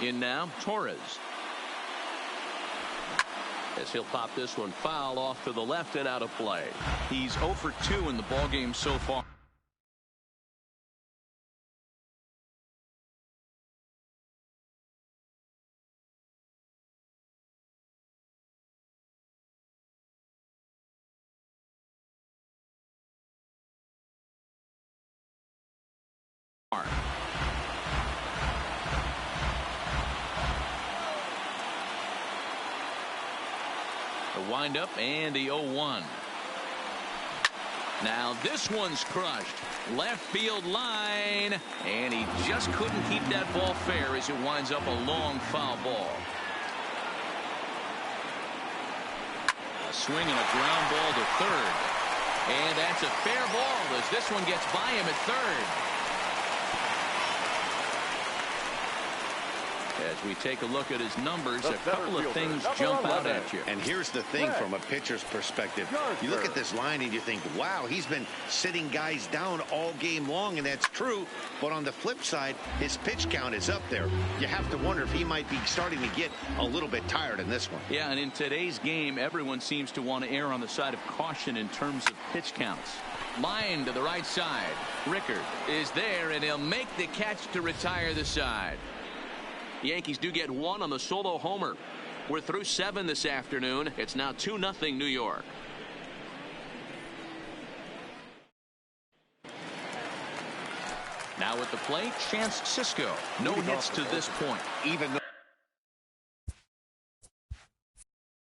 In now, Torres. As he'll pop this one foul off to the left and out of play. He's 0 for 2 in the ballgame so far. The windup and the 0-1. Now this one's crushed. Left field line. And he just couldn't keep that ball fair as it winds up a long foul ball. A swing and a ground ball to third. And that's a fair ball as this one gets by him at third. As we take a look at his numbers, a couple of things jump out at you. And here's the thing from a pitcher's perspective. You look at this line and you think, wow, he's been sitting guys down all game long, and that's true. But on the flip side, his pitch count is up there. You have to wonder if he might be starting to get a little bit tired in this one. Yeah, and in today's game, everyone seems to want to err on the side of caution in terms of pitch counts. Line to the right side. Rickard is there, and he'll make the catch to retire the side. The Yankees do get one on the solo homer. We're through 7 this afternoon. It's now 2-0 New York. Now at the plate, Chance Sisco. No hits to this point. Even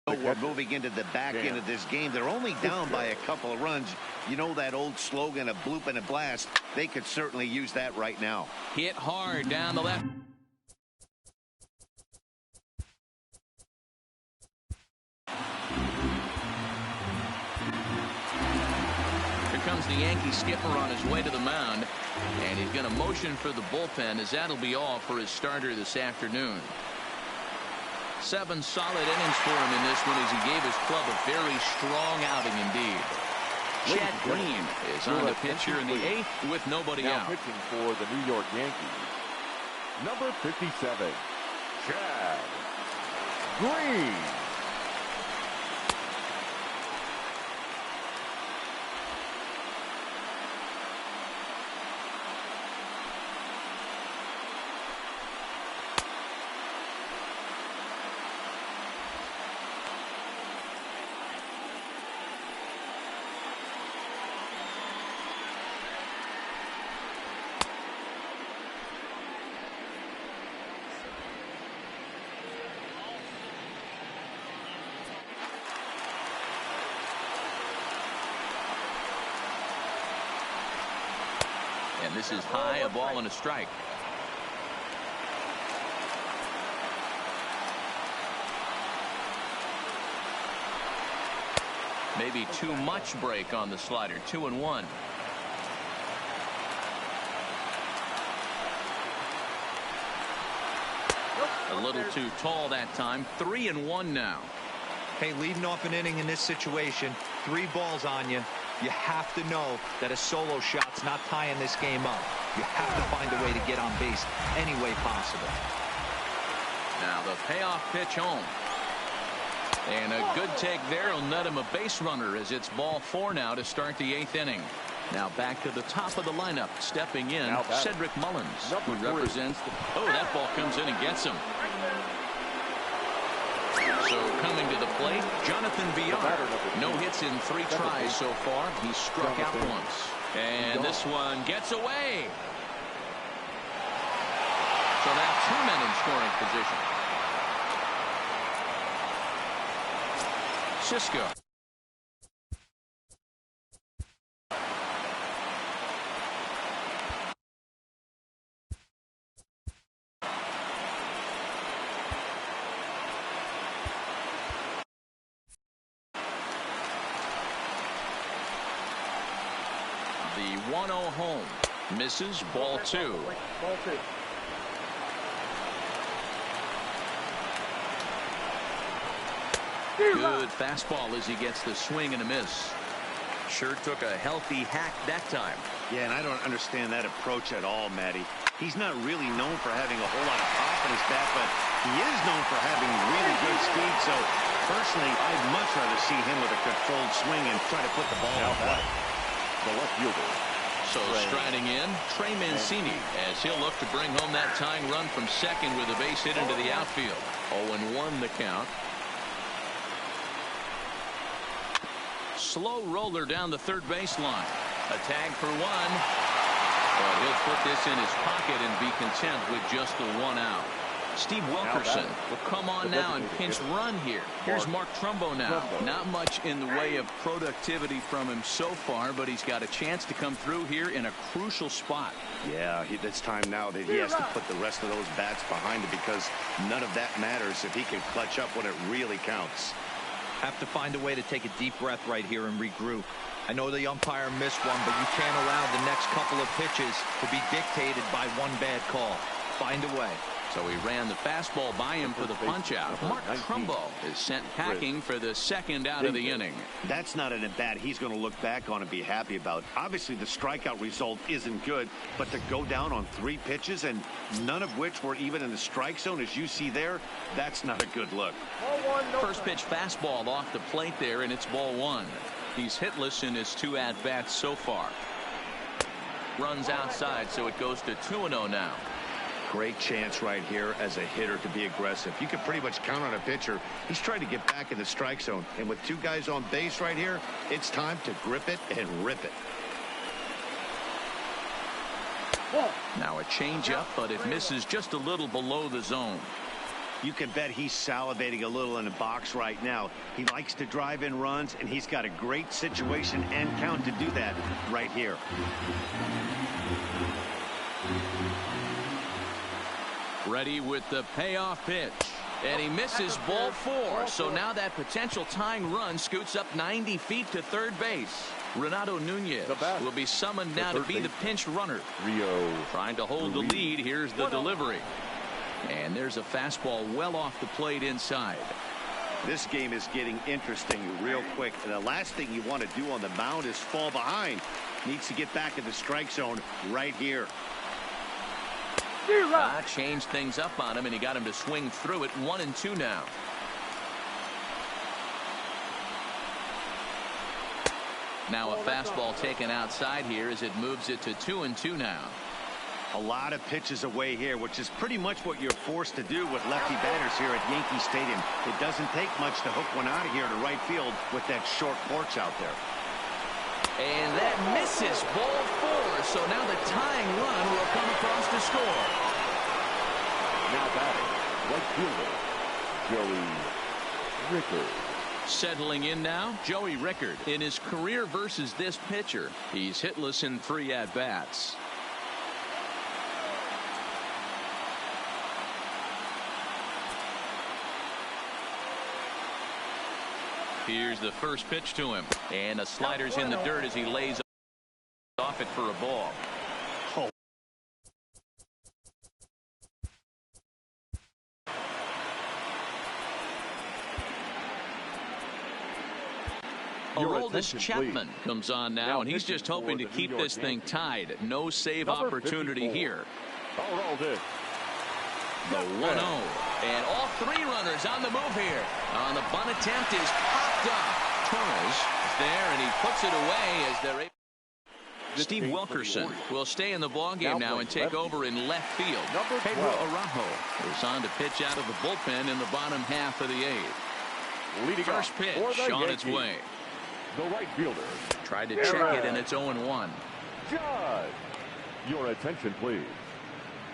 though we're moving into the back end of this game, they're only down by a couple of runs. You know that old slogan, a bloop and a blast. They could certainly use that right now. Hit hard down the left. Comes the Yankee skipper on his way to the mound, and he's going to motion for the bullpen as that'll be all for his starter this afternoon. 7 solid innings for him in this one as he gave his club a very strong outing indeed. Chad Green is on the pitch here in the 8th with nobody out. Pitching for the New York Yankees, number 57, Chad Green. And this is high, a ball and a strike. Maybe too much break on the slider. 2-1. A little too tall that time. 3-1 now. Hey, leading off an inning in this situation, 3 balls on you. You have to know that a solo shot's not tying this game up. You have to find a way to get on base any way possible. Now the payoff pitch home. And a good take there will net him a base runner as it's ball 4 now to start the 8th inning. Now back to the top of the lineup, stepping in, Cedric Mullins, who represents the... Oh, that ball comes in and gets him. So coming to the plate, Jonathan Villar. No hits in 3 tries so far. He's struck out once. And this one gets away. So now 2 men in scoring position. Sisco. The 1-0 home. Misses. Ball 2. Good fastball as he gets the swing and a miss. Sure took a healthy hack that time. Yeah, and I don't understand that approach at all, Matty. He's not really known for having a whole lot of pop in his bat, but he is known for having really good speed. So, personally, I'd much rather see him with a controlled swing and try to put the ball in play. The left fielder. So striding in, Trey Mancini, as he'll look to bring home that tying run from second with a base hit into the outfield. 0-1 the count. Slow roller down the third baseline. A tag for one. But he'll put this in his pocket and be content with just the one out. Steve Wilkerson will come on now and pinch run here. Here's Mark Trumbo now. Not much in the way of productivity from him so far, but he's got a chance to come through here in a crucial spot. Yeah, it's time now that he has to put the rest of those bats behind him, because none of that matters if he can clutch up when it really counts. Have to find a way to take a deep breath right here and regroup. I know the umpire missed one, but you can't allow the next couple of pitches to be dictated by one bad call. Find a way. So he ran the fastball by him for the punch-out. Mark Trumbo is sent packing for the second out of the inning. That's not an at-bat he's going to look back on and be happy about. Obviously, the strikeout result isn't good, but to go down on 3 pitches and none of which were even in the strike zone, as you see there, that's not a good look. First pitch fastball off the plate there, and it's ball 1. He's hitless in his 2 at-bats so far. Runs outside, so it goes to 2-0 now. Great chance right here as a hitter to be aggressive. You can pretty much count on a pitcher. He's trying to get back in the strike zone. And with 2 guys on base right here, it's time to grip it and rip it. Now a changeup, but it misses just a little below the zone. You can bet he's salivating a little in the box right now. He likes to drive in runs, and he's got a great situation and count to do that right here. Ready with the payoff pitch. And he misses ball 4. So now that potential tying run scoots up 90 feet to third base. Renato Nunez will be summoned now to be the pinch runner. Rio. Trying to hold the lead. Here's the delivery. And there's a fastball well off the plate inside. This game is getting interesting real quick. And the last thing you want to do on the mound is fall behind. Needs to get back in the strike zone right here. Changed things up on him, and he got him to swing through it. 1-2 now. Now a fastball taken outside here as it moves it to 2-2 now. A lot of pitches away here, which is pretty much what you're forced to do with lefty batters here at Yankee Stadium. It doesn't take much to hook one out of here to right field with that short porch out there. And that misses ball 4. So now the tying run will come across to score. Now batting, right fielder, Joey Rickard. Settling in now, Joey Rickard. In his career versus this pitcher, he's hitless in 3 at-bats. Here's the first pitch to him, and a slider's in the dirt as he lays off it for a ball. Aroldis Chapman comes on now, and he's just hoping to keep this thing tied. No save opportunity here. Aroldis. The 1-0. And all 3 runners on the move here. On the bunt attempt is popped up. Torres is there, and he puts it away as they're able. Steve Wilkerson will stay in the ballgame now and take over in left field. Pedro Araujo is on to pitch out of the bullpen in the bottom half of the 8th. First pitch on its way. The right fielder. Tried to check it, and it's 0-1. Judge. Your attention, please.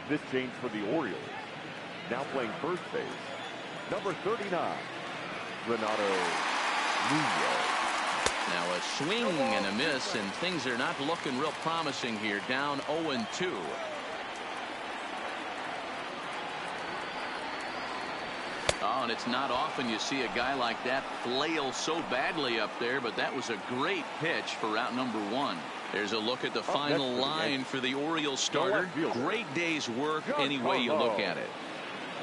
This change for the Orioles. Now playing first base, number 39, Renato Nunez. Now a swing and a miss, and things are not looking real promising here. Down 0-2. Oh, and it's not often you see a guy like that flail so badly up there, but that was a great pitch for route number 1. There's a look at the final line for the Orioles starter. Great day's work any way you look at it.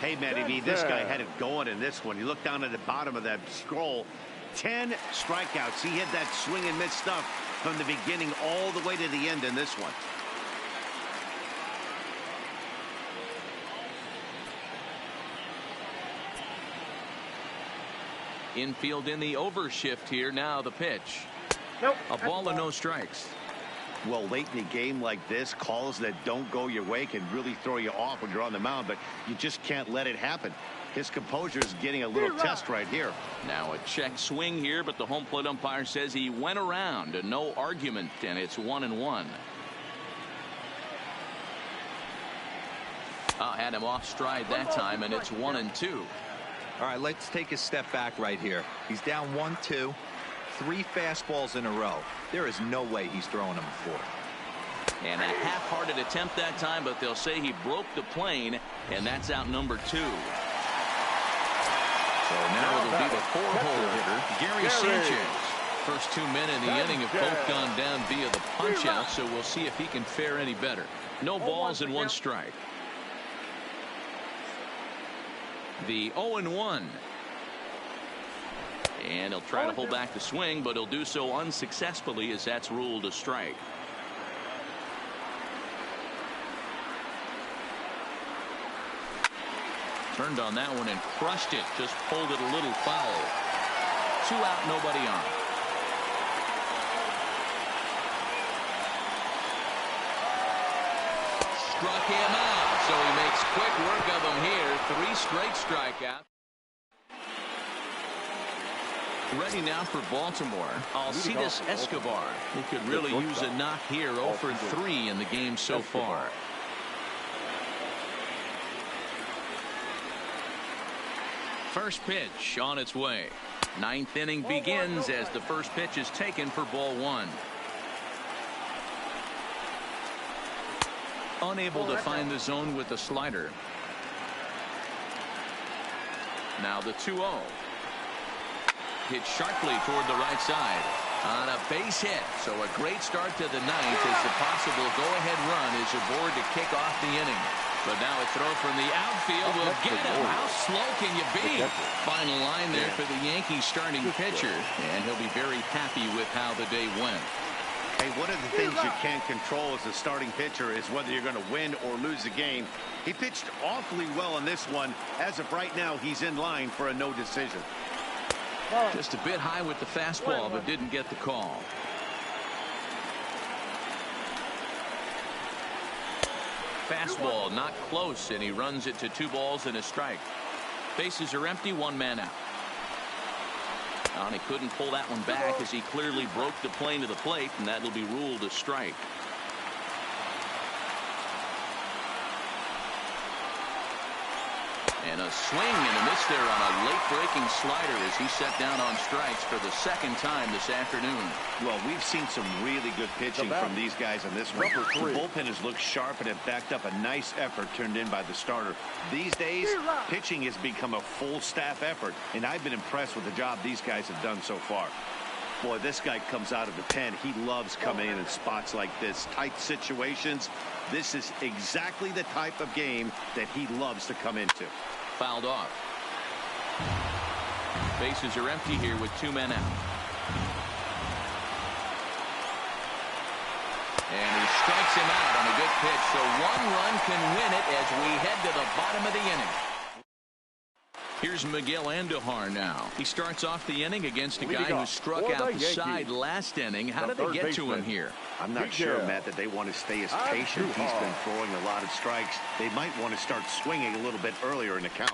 Hey, Matty V, this guy had it going in this one. You look down at the bottom of that scroll. 10 strikeouts. He hit that swing and miss stuff from the beginning all the way to the end in this one. Infield in the overshift here. Now the pitch. Nope. A ball and no strikes. Well, late in a game like this, calls that don't go your way can really throw you off when you're on the mound, but you just can't let it happen. His composure is getting a little test right here. Now a check swing here, but the home plate umpire says he went around. No argument, and it's 1-1. Had him off stride that time, and it's 1-2. All right, let's take a step back right here. He's down 1-2, 3 fastballs in a row. There is no way he's throwing them before. And a half-hearted attempt that time, but they'll say he broke the plane, and that's out number 2. So now it'll be the 4-hole hitter, Gary Sanchez. First 2 men in the inning have both gone down via the punch-out, so we'll see if he can fare any better. No balls and 1 strike. The 0-1. And he'll try to hold back the swing, but he'll do so unsuccessfully as that's ruled a strike. Turned on that one and crushed it. Just pulled it a little foul. 2 out, nobody on. Struck him out. So he makes quick work of him here. 3 straight strikeouts. Ready now for Baltimore, Alcides Escobar. He could really use a knock here. 0 for 3 in the game so far. First pitch on its way. 9th inning begins as the first pitch is taken for ball 1. Unable to find the zone with the slider. Now the 2-0. Hit sharply toward the right side on a base hit. So a great start to the 9th as the possible go-ahead run is aboard to kick off the inning. But now a throw from the outfield will get him. How slow can you be? Final line there for the Yankees starting pitcher, and he'll be very happy with how the day went. Hey, one of the things you can't control as a starting pitcher is whether you're going to win or lose the game. He pitched awfully well in this one. As of right now, he's in line for a no decision. Just a bit high with the fastball, but didn't get the call. Fastball not close, and he runs it to 2 balls and a strike. Bases are empty, 1 man out. And he couldn't pull that one back as he clearly broke the plane to the plate, and that'll be ruled a strike. And a swing and a miss there on a late-breaking slider as he set down on strikes for the 2nd time this afternoon. Well, we've seen some really good pitching from these guys on this one. The bullpen has looked sharp and have backed up a nice effort turned in by the starter. These days, pitching has become a full staff effort, and I've been impressed with the job these guys have done so far. Boy, this guy comes out of the pen. He loves coming in spots like this, tight situations. This is exactly the type of game that he loves to come into. Fouled off. Bases are empty here with 2 men out. And he strikes him out on a good pitch, so 1 run can win it as we head to the bottom of the inning. Here's Miguel Andujar now. He starts off the inning against a guy who struck out the side last inning. How did they get to him here? I'm not sure, Matt, that they want to stay as patient. He's been throwing a lot of strikes. They might want to start swinging a little bit earlier in the count.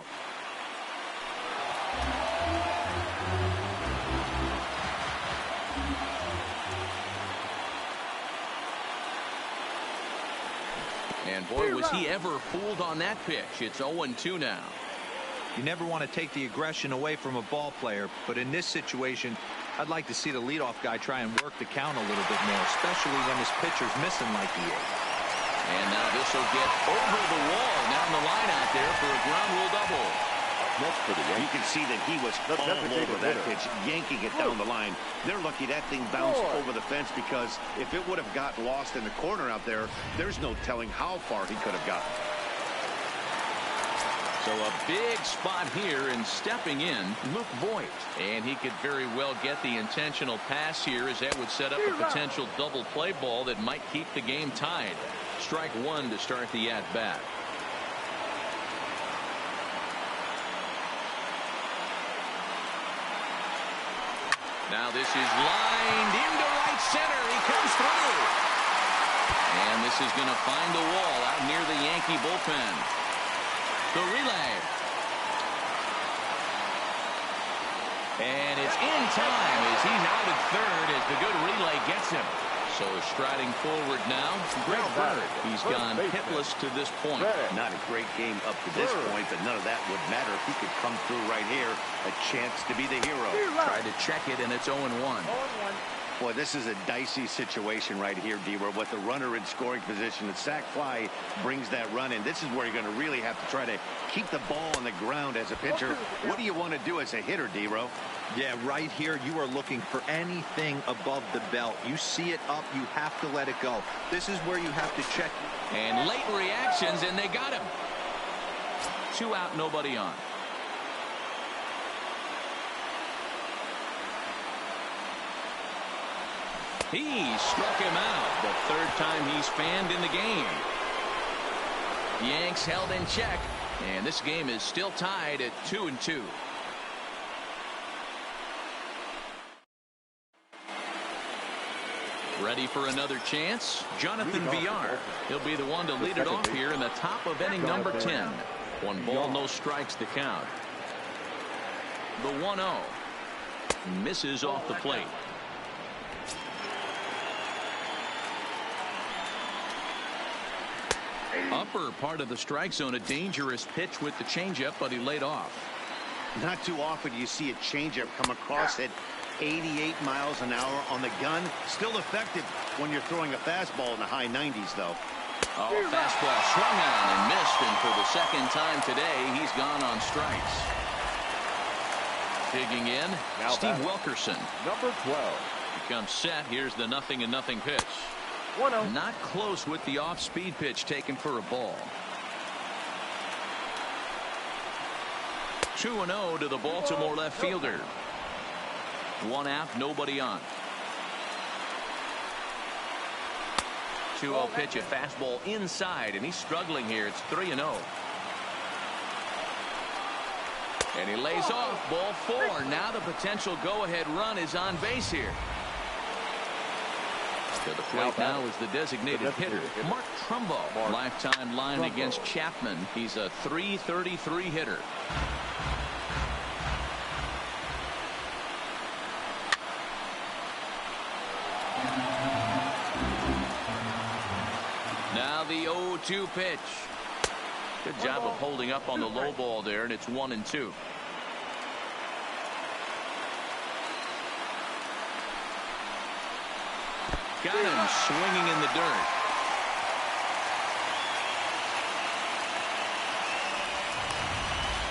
And boy, was he ever fooled on that pitch. It's 0-2 now. You never want to take the aggression away from a ball player, but in this situation, I'd like to see the leadoff guy try and work the count a little bit more, especially when his pitcher's missing like he is. And now this will get over the wall down the line out there for a ground rule double. Next for the Yankees. You can see that he was all over that pitch, yanking it down the line. They're lucky that thing bounced over the fence, because if it would have got lost in the corner out there, there's no telling how far he could have gotten. So a big spot here, and stepping in, Luke Voit. And he could very well get the intentional pass here, as that would set up a potential double play ball that might keep the game tied. Strike 1 to start the at-bat. Now this is lined into right center. He comes through. And this is going to find the wall out near the Yankee bullpen. The relay. And it's in time as he's out at third as the good relay gets him. So striding forward now, Greg Bird. He's gone hitless to this point. Not a great game up to this point, but none of that would matter if he could come through right here. A chance to be the hero. Tried to check it, and it's 0-1. Boy, this is a dicey situation right here, D-Row. With the runner in scoring position, the sac fly brings that run in. This is where you're going to really have to try to keep the ball on the ground as a pitcher. What do you want to do as a hitter, D-Row? Yeah, right here, you are looking for anything above the belt. You see it up, you have to let it go. This is where you have to check. And late reactions, and they got him. 2 out, nobody on. He struck him out. The third time he's fanned in the game. Yanks held in check, and this game is still tied at 2-2. Ready for another chance? Jonathan Villar. He'll be the one to lead it off here in the top of inning number 10. 1 ball, no strikes to count. The 1-0. Misses off the plate. Upper part of the strike zone, a dangerous pitch with the changeup, but he laid off. Not too often do you see a changeup come across at 88 miles an hour on the gun. Still effective when you're throwing a fastball in the high 90s, though. Oh, fastball swung on and missed, and for the second time today, he's gone on strikes. Digging in, now Steve Wilkerson. Number 12. He comes set. Here's the 0-0 pitch. 1-0. Not close with the off-speed pitch taken for a ball. 2-0 to the Baltimore left fielder. 1 out, nobody on. 2-0 pitch, a fastball inside, and he's struggling here. It's 3-0. And he lays off, ball 4. Now the potential go-ahead run is on base here. To the plate now is the designated hitter, Mark Trumbo. Lifetime line against Chapman. He's a .333 hitter. Now the 0-2 pitch. Good job of holding up on the low ball there, and it's 1-2. Got him swinging in the dirt.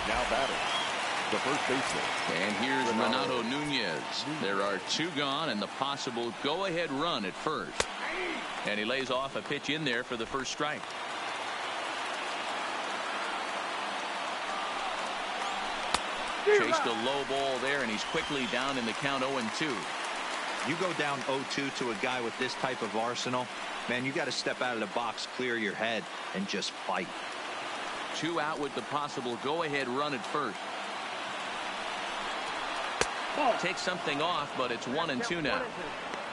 Now batting, the first baseman. And here's Renato Nunez. There are 2 gone and the possible go-ahead run at first. And he lays off a pitch in there for the first strike. Chased a low ball there, and he's quickly down in the count 0-2. You go down 0-2 to a guy with this type of arsenal, man, you got to step out of the box, clear your head, and just fight. 2 out with the possible go-ahead run at first. Takes something off, but it's 1-2 now.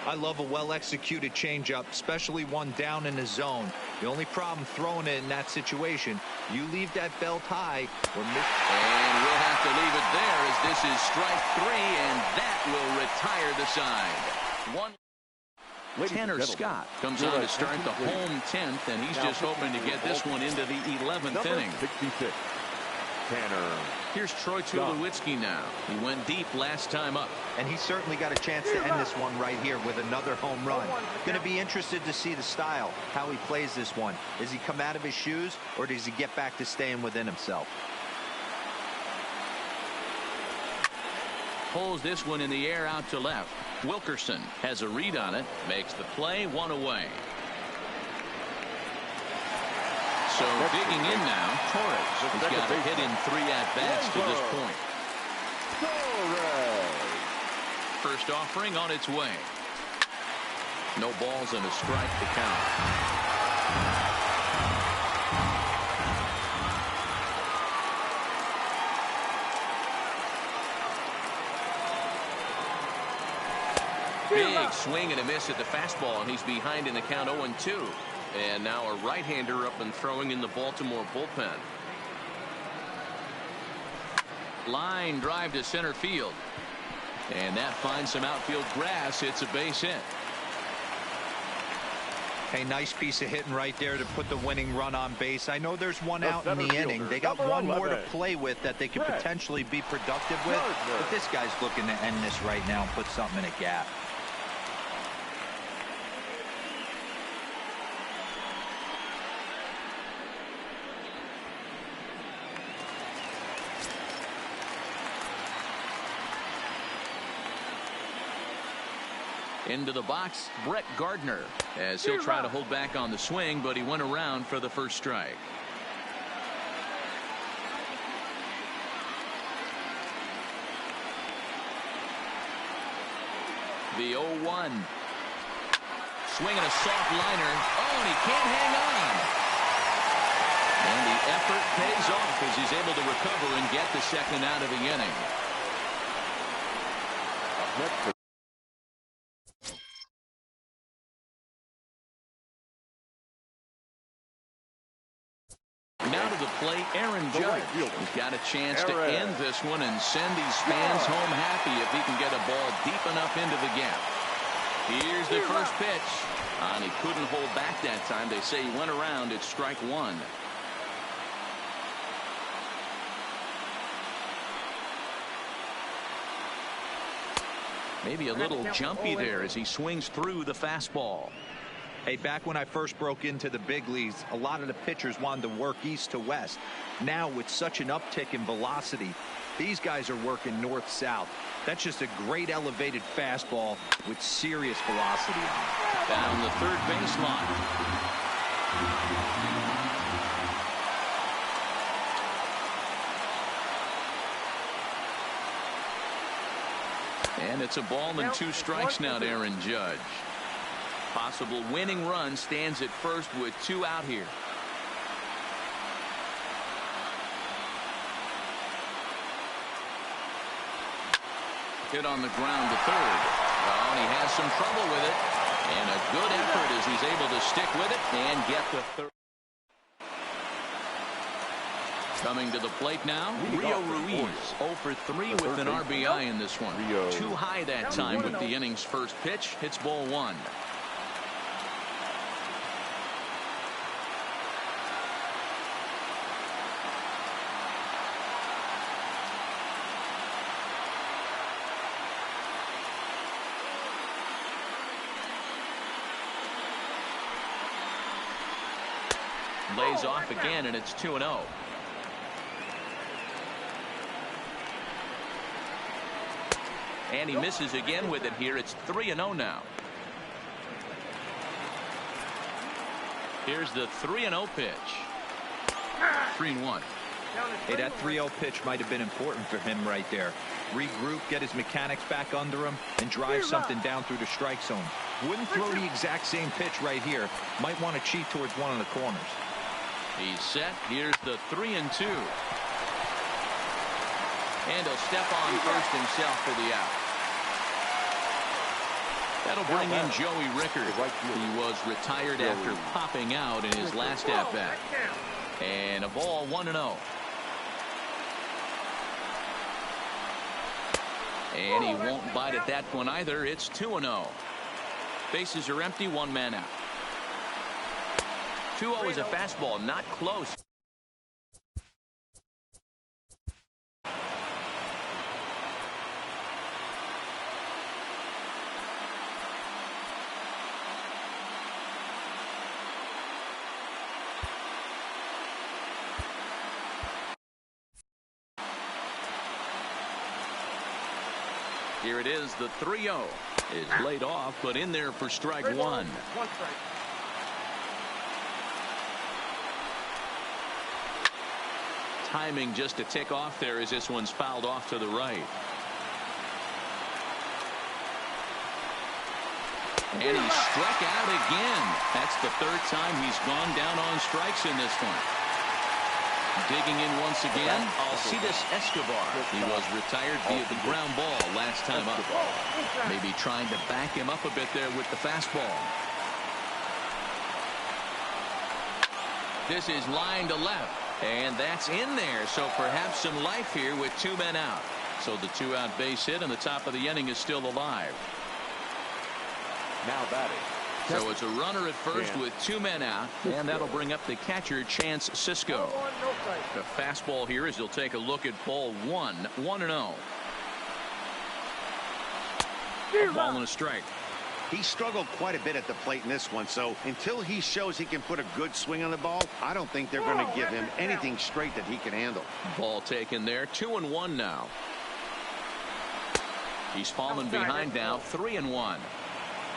I love a well-executed changeup, especially one down in the zone. The only problem throwing it in that situation, you leave that belt high. And we'll have to leave it there as this is strike 3, and that will retire the side. Tanner Scott comes on to start the home 10th, and he's just hoping to get this one into the 11th inning. 66. Tanner. Here's Troy Tulowitzki now. He went deep last time up. And he certainly got a chance to end this one right here with another home run. Going to be interested to see the style, how he plays this one. Does he come out of his shoes, or does he get back to staying within himself? Pulls this one in the air out to left. Wilkerson has a read on it, makes the play, 1 away. So digging in now, Torres. He's got a hit in 3 at-bats to this point. First offering on its way. No balls and a strike to count. Big swing and a miss at the fastball, and he's behind in the count 0-2. And now a right-hander up and throwing in the Baltimore bullpen. Line drive to center field. And that finds some outfield grass. It's a base hit. Hey, nice piece of hitting right there to put the winning run on base. I know there's one out in the inning. They got one more to play with that they could potentially be productive with. But this guy's looking to end this right now and put something in a gap. Into the box, Brett Gardner, as he'll try to hold back on the swing, but he went around for the first strike. The 0-1. Swinging a soft liner. Oh, and he can't hang on. And the effort pays off as he's able to recover and get the second out of the inning. Now to the plate, Aaron Judge. He's got a chance to end this one and send these fans home happy if he can get a ball deep enough into the gap. Here's the first pitch. And he couldn't hold back that time. They say he went around at strike one. Maybe a little jumpy there as he swings through the fastball. Hey, back when I first broke into the big leagues, a lot of the pitchers wanted to work east to west. Now, with such an uptick in velocity, these guys are working north-south. That's just a great elevated fastball with serious velocity on it. Down the third baseline. And it's a ball and 2 strikes now to Aaron Judge. Possible winning run stands at first with 2 out here. Hit on the ground to third. Oh, and he has some trouble with it. And a good effort as he's able to stick with it and get the third. Coming to the plate now, Rio Ruiz 0 for 3 with an RBI in this one. Too high that time with the inning's first pitch. Hits ball 1. Lays off again, and it's 2-0. And he misses again with it here. It's 3-0 now. Here's the 3-0 pitch. 3-1. Hey, that 3-0 pitch might have been important for him right there. Regroup, get his mechanics back under him, and drive something down through the strike zone. Wouldn't throw the exact same pitch right here. Might want to cheat towards one of the corners. He's set. Here's the 3-2. And he'll step on first himself for the out. That'll bring in Joey Rickard. He was retired after popping out in his last at-bat. And a ball 1-0. And he won't bite at that one either. It's 2-0. Bases are empty, 1 man out. 2-0 is a fastball, not close. Here it is, the 3-0 is laid off, but in there for strike 1. Timing just to tick off there as this one's fouled off to the right. And he struck out again. That's the 3rd time he's gone down on strikes in this one. Digging in once again, Alcides Escobar. He was retired via the ground ball last last time up. Maybe trying to back him up a bit there with the fastball. This is line to left, and that's in there. So perhaps some life here with 2 men out. So the 2-out base hit, and the top of the inning is still alive. Now batting. So it's a runner at first with 2 men out, and that'll bring up the catcher, Chance Sisco. The fastball here as he'll take a look at ball 1, 1-0. A ball and a strike. He struggled quite a bit at the plate in this one, so until he shows he can put a good swing on the ball, I don't think they're going to give him anything straight that he can handle. Ball taken there, 2-1 now. He's fallen behind now, 3-1.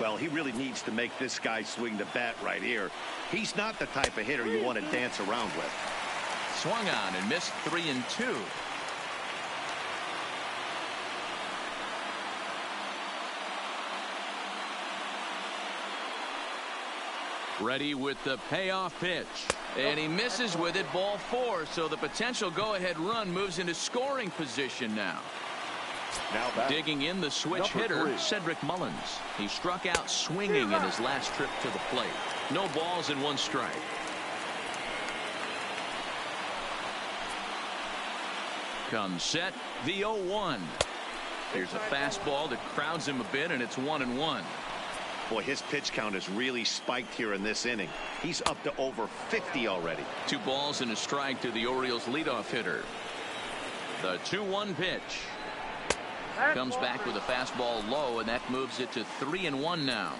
Well, he really needs to make this guy swing the bat right here. He's not the type of hitter you want to dance around with. Swung on and missed, 3-2. Ready with the payoff pitch, and he misses with it, ball 4. So the potential go-ahead run moves into scoring position now. Digging in the switch hitter, Cedric Mullins. He struck out swinging in his last trip to the plate. No balls and 1 strike. Comes set, the 0-1. Here's a fastball that crowds him a bit, and it's 1-1. Boy, his pitch count has really spiked here in this inning. He's up to over 50 already. 2 balls and a strike to the Orioles leadoff hitter. The 2-1 pitch. Comes back with a fastball low, and that moves it to 3-1 now.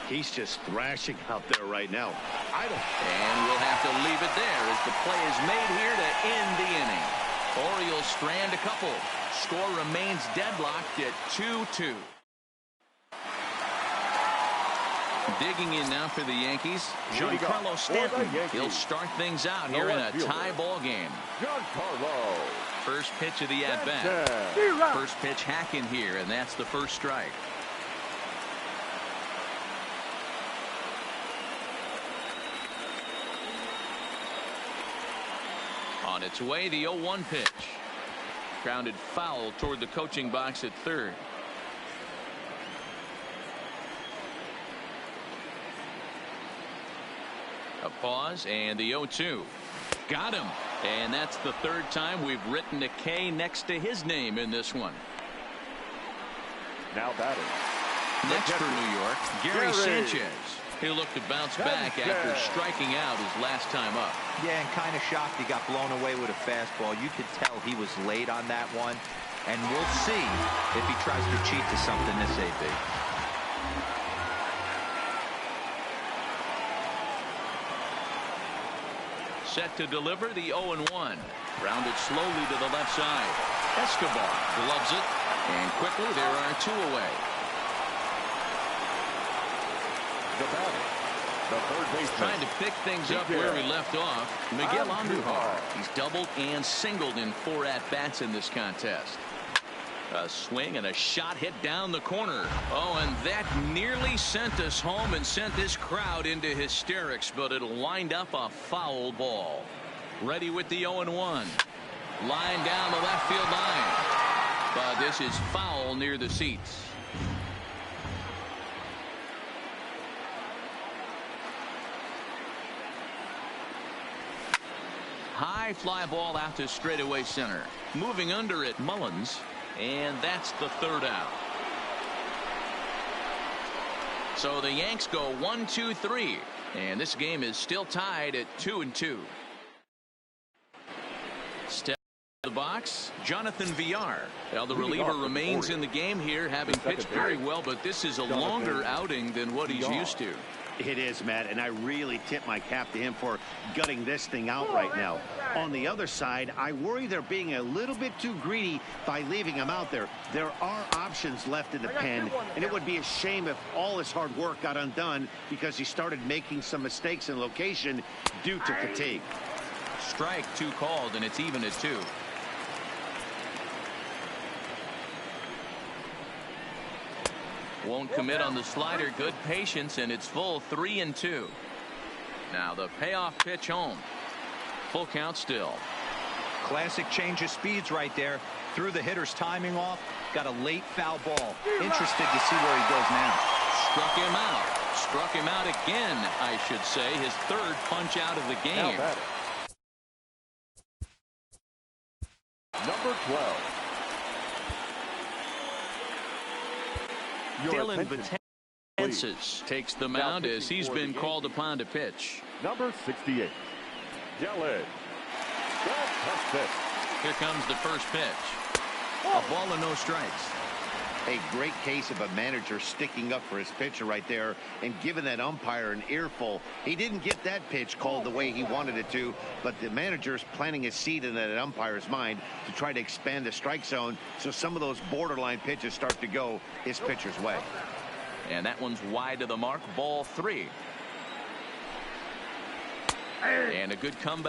He's just thrashing out there right now. And we'll have to leave it there as the play is made here to end the inning. Orioles strand a couple. Score remains deadlocked at 2-2. Digging in now for the Yankees, Giancarlo Stanton. He'll start things out here in a tie ball game. Giancarlo. First pitch of the at-bat. First pitch hack in here, and that's the first strike. On its way, the 0-1 pitch. Grounded foul toward the coaching box at third. A pause, and the 0-2. Got him. And that's the 3rd time we've written a K next to his name in this one. Now batting. Next for New York, Gary Sanchez. He'll look to bounce back after striking out his last time up. Yeah, and kind of shocked he got blown away with a fastball. You could tell he was late on that one. And we'll see if he tries to cheat to something this AB. Set to deliver the 0-1. Rounded slowly to the left side. Escobar gloves it, and quickly there are 2 away. The batter, the third baseman. Trying to pick things up where we left off. Miguel Andujar. He's doubled and singled in 4 at-bats in this contest. A swing and a shot hit down the corner. Oh, and that nearly sent us home and sent this crowd into hysterics, but it'll wind up a foul ball. Ready with the 0-1. Line down the left field line. But this is foul near the seats. High fly ball out to straightaway center. Moving under it, Mullins. And that's the 3rd out. So the Yanks go 1-2-3. And this game is still tied at 2-2. Step to the box, Jonathan Villar. Well, the reliever remains in the game here, having pitched very well, but this is a longer outing than what he's used to. It is, Matt, and I really tip my cap to him for gutting this thing out right now. On the other side, I worry they're being a little bit too greedy by leaving him out there. There are options left in the pen, and it would be a shame if all his hard work got undone because he started making some mistakes in location due to fatigue. Strike 2 called, and it's even at 2. Won't commit on the slider. Good patience, and it's full 3-2. Now the payoff pitch home. Full count still. Classic change of speeds right there. Threw the hitter's timing off. Got a late foul ball. Interested to see where he goes now. Struck him out. Struck him out again, I should say. His third punch out of the game. Number 12. Dylan Betances takes the mound as he's been called upon to pitch. Number 68. Dylan Betances. Here comes the first pitch. A ball and no strikes. A great case of a manager sticking up for his pitcher right there and giving that umpire an earful. He didn't get that pitch called the way he wanted it to, but the manager's planting a seed in that umpire's mind to try to expand the strike zone so some of those borderline pitches start to go his pitcher's way. And that one's wide to the mark. Ball 3. And a good comeback.